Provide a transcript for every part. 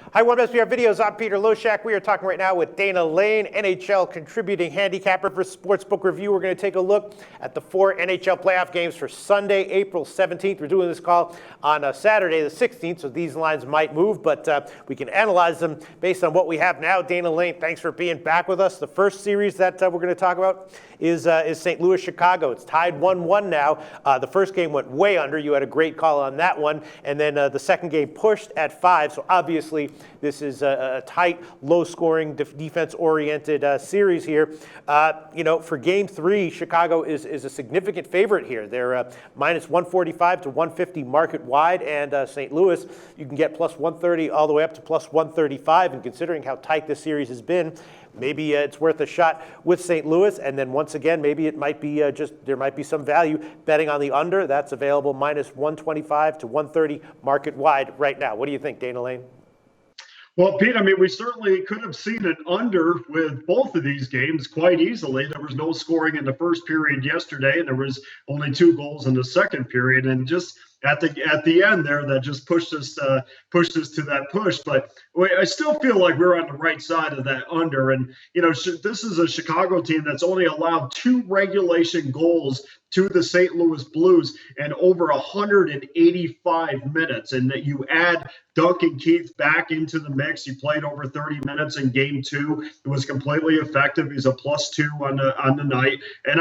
Hi, One SBR Videos. I'm Peter Loshak. We are talking right now with Dana Lane, NHL contributing handicapper for Sportsbook Review. We're going to take a look at the 4 NHL playoff games for Sunday, April 17th. We're doing this call on Saturday, the 16th, so these lines might move, but we can analyze them based on what we have now. Dana Lane, thanks for being back with us. The first series that we're going to talk about is St. Louis, Chicago. It's tied 1-1 now. The first game went way under. You had a great call on that one. And then the second game pushed at 5, so obviously this is a tight, low-scoring, defense-oriented series here. For Game 3, Chicago is a significant favorite here. They're minus 145 to 150 market-wide, and St. Louis, you can get plus 130 all the way up to plus 135. And considering how tight this series has been, maybe it's worth a shot with St. Louis. And then once again, maybe it might be there might be some value betting on the under. That's available minus 125 to 130 market-wide right now. What do you think, Dana Lane? Well, Pete, we certainly could have seen an under with both of these games quite easily. There was no scoring in the first period yesterday, and there was only 2 goals in the second period. And just at the end there, that just pushed us to that push. But I still feel like we're on the right side of that under. And, this is a Chicago team that's only allowed 2 regulation goals to the St. Louis Blues in over 185 minutes. And that you add Duncan Keith back into the mix. He played over 30 minutes in Game 2. It was completely effective. He's a +2 on the night. And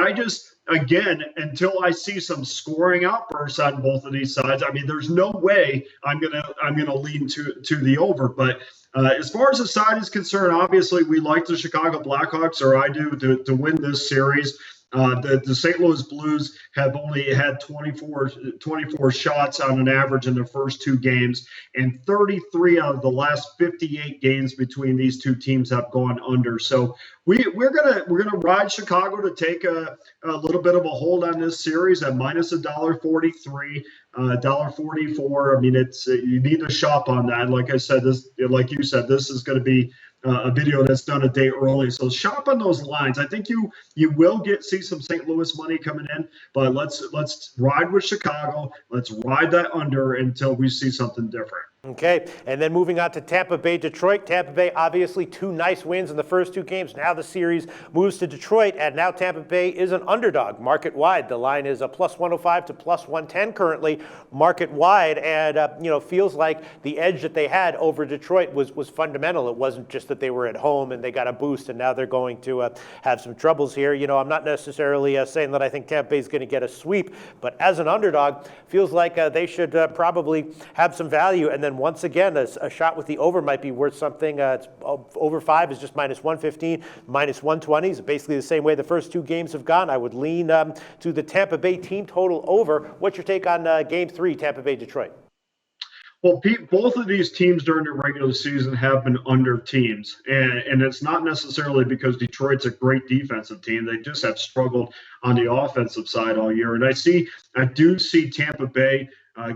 again, until I see some scoring outbursts on both of these sides, there's no way I'm gonna lean to the over. But as far as the side is concerned, obviously we like the Chicago Blackhawks, or I do, to win this series. The St. Louis Blues have only had 24 shots on an average in their first 2 games, and 33 out of the last 58 games between these 2 teams have gone under. So we're gonna ride Chicago to take a little bit of a hold on this series at minus $1.43, $1.44. It's you need to shop on that. Like you said, this is going to be a video that's done a day early. So shop on those lines. I think you will see some St. Louis money coming in, but let's ride with Chicago. Let's ride that under until we see something different. Okay, and then moving on to Tampa Bay, Detroit. Tampa Bay, obviously 2 nice wins in the first 2 games. Now the series moves to Detroit, and now Tampa Bay is an underdog market-wide. The line is a plus 105 to plus 110 currently market-wide, and feels like the edge that they had over Detroit was fundamental. It wasn't just that they were at home and they got a boost, and now they're going to have some troubles here. I'm not necessarily saying that I think Tampa Bay is going to get a sweep, but as an underdog, feels like they should probably have some value. And then once again, a shot with the over might be worth something. It's over 5 is just minus 115, minus 120 is basically the same way the first 2 games have gone. I would lean to the Tampa Bay team total over. What's your take on Game 3, Tampa Bay, Detroit? Well, Pete, both of these teams during the regular season have been under teams, and it's not necessarily because Detroit's a great defensive team. They just have struggled on the offensive side all year. And I do see Tampa Bay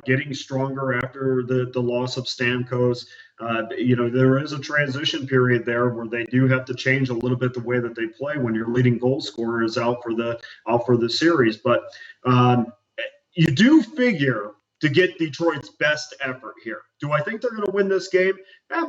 getting stronger after the loss of Stamkos. There is a transition period there where they do have to change a little bit the way that they play when your leading goal scorer is out for the series. But you do figure to get Detroit's best effort here. Do I think they're going to win this game?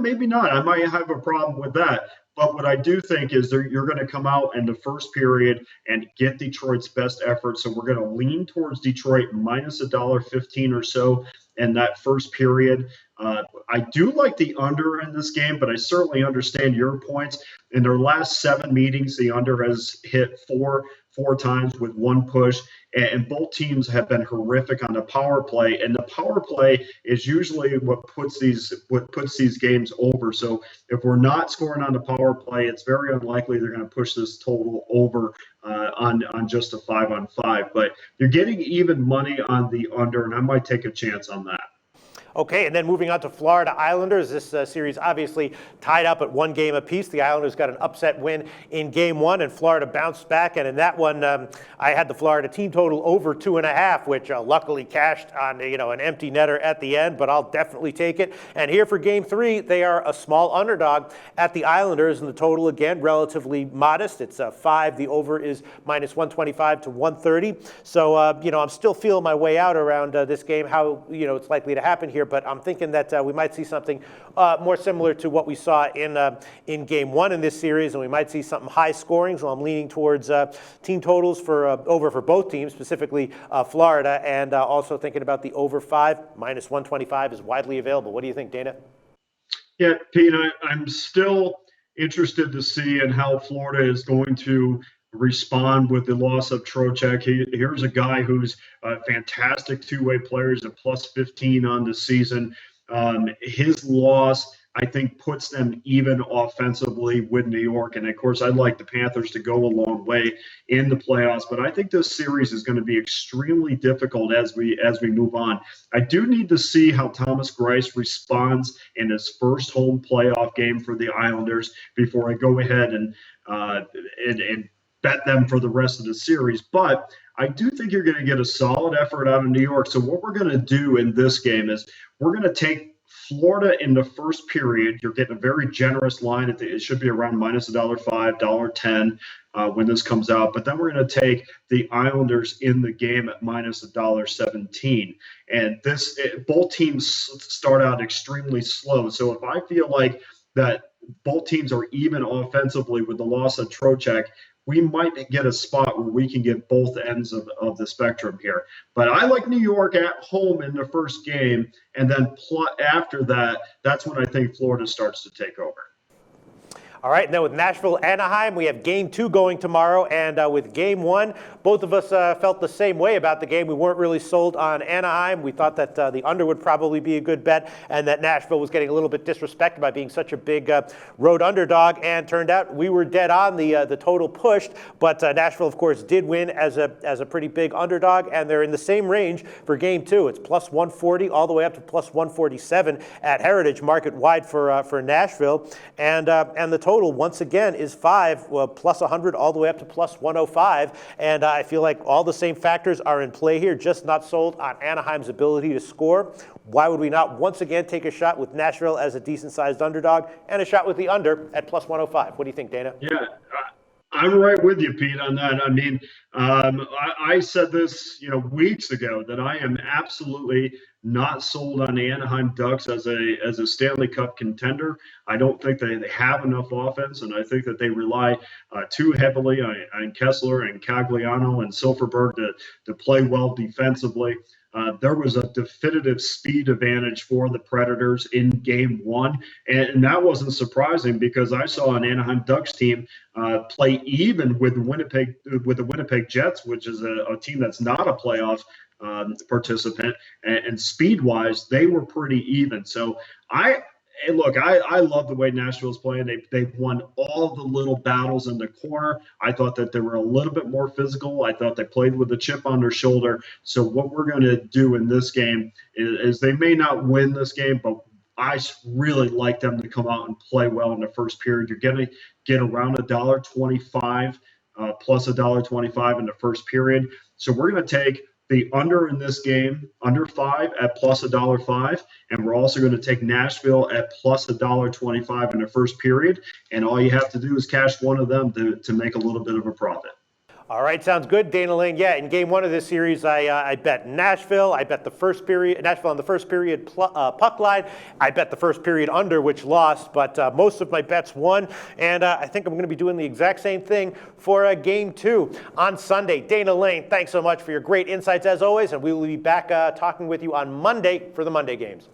Maybe not. I might have a problem with that. But what I do think is you're going to come out in the first period and get Detroit's best effort. So we're going to lean towards Detroit minus $1.15 or so in that first period. I do like the under in this game, but I certainly understand your points. In their last 7 meetings, the under has hit four times with 1 push, and both teams have been horrific on the power play. And the power play is usually what puts these games over. So if we're not scoring on the power play, it's very unlikely they're going to push this total over on just a 5-on-5. But you're getting even money on the under, and I might take a chance on that. Okay, and then moving on to Florida Islanders. This series obviously tied up at 1 game apiece. The Islanders got an upset win in Game 1, and Florida bounced back. And in that one, I had the Florida team total over 2.5, which luckily cashed on an empty netter at the end, but I'll definitely take it. And here for Game 3, they are a small underdog at the Islanders, and the total, again, relatively modest. It's 5. The over is minus 125 to 130. So, I'm still feeling my way out around this game, how, it's likely to happen here. here, but I'm thinking that we might see something more similar to what we saw in Game 1 in this series, and we might see something high scoring. So I'm leaning towards team totals for over for both teams, specifically Florida, and also thinking about the over 5 minus 125 is widely available. What do you think, Dana? Yeah, Pete, I'm still interested to see in how Florida is going to respond with the loss of Trocheck. Here's a guy who's a fantastic two-way player. He's a plus 15 on the season. His loss, I think, puts them even offensively with New York. And of course, I'd like the Panthers to go a long way in the playoffs. But I think this series is going to be extremely difficult as we move on. I do need to see how Thomas Greiss responds in his first home playoff game for the Islanders before I go ahead and bet them for the rest of the series. But I do think you're going to get a solid effort out of New York. So what we're going to do in this game is we're going to take Florida in the first period. You're getting a very generous line. It should be around minus $1.05, $1.10 when this comes out. But then we're going to take the Islanders in the game at minus $1.17. And both teams start out extremely slow. So if I feel like that both teams are even offensively with the loss of Trocheck, we might get a spot where we can get both ends of the spectrum here. But I like New York at home in the first game, and then after that, that's when I think Florida starts to take over. All right, now with Nashville, Anaheim, we have Game 2 going tomorrow, and with Game 1, both of us felt the same way about the game. We weren't really sold on Anaheim. We thought that the under would probably be a good bet, and that Nashville was getting a little bit disrespected by being such a big road underdog, and turned out we were dead on. The total pushed, but Nashville, of course, did win as a pretty big underdog, and they're in the same range for Game 2. It's plus 140 all the way up to plus 147 at Heritage, market wide for Nashville, and the total once again is 5, plus 100 all the way up to plus 105. And I feel like all the same factors are in play here, just not sold on Anaheim's ability to score. Why would we not once again take a shot with Nashville as a decent-sized underdog and a shot with the under at plus 105? What do you think, Dana? Yeah. I'm right with you, Pete, on that. I mean, I said this, weeks ago that I am absolutely not sold on the Anaheim Ducks as a Stanley Cup contender. I don't think they have enough offense, and I think that they rely too heavily on Kessler and Cagliano and Silfverberg to play well defensively. There was a definitive speed advantage for the Predators in Game 1, and that wasn't surprising because I saw an Anaheim Ducks team play even with the Winnipeg Jets, which is a team that's not a playoff participant, and speed-wise, they were pretty even. So I love the way Nashville's playing. They've won all the little battles in the corner. I thought that they were a little bit more physical. I thought they played with a chip on their shoulder. So what we're going to do in this game is they may not win this game, but I really like them to come out and play well in the first period. You're going to get around $1.25 plus $1.25 in the first period. So we're going to take the under in this game, under 5 at plus $1.05, and we're also going to take Nashville at plus $1.25 in the first period. And all you have to do is cash one of them to make a little bit of a profit. All right, sounds good, Dana Lane. Yeah, in Game 1 of this series, I bet Nashville. I bet the first period, Nashville on the first period puck line. I bet the first period under, which lost, but most of my bets won. And I think I'm going to be doing the exact same thing for Game 2 on Sunday. Dana Lane, thanks so much for your great insights as always, and we will be back talking with you on Monday for the Monday games.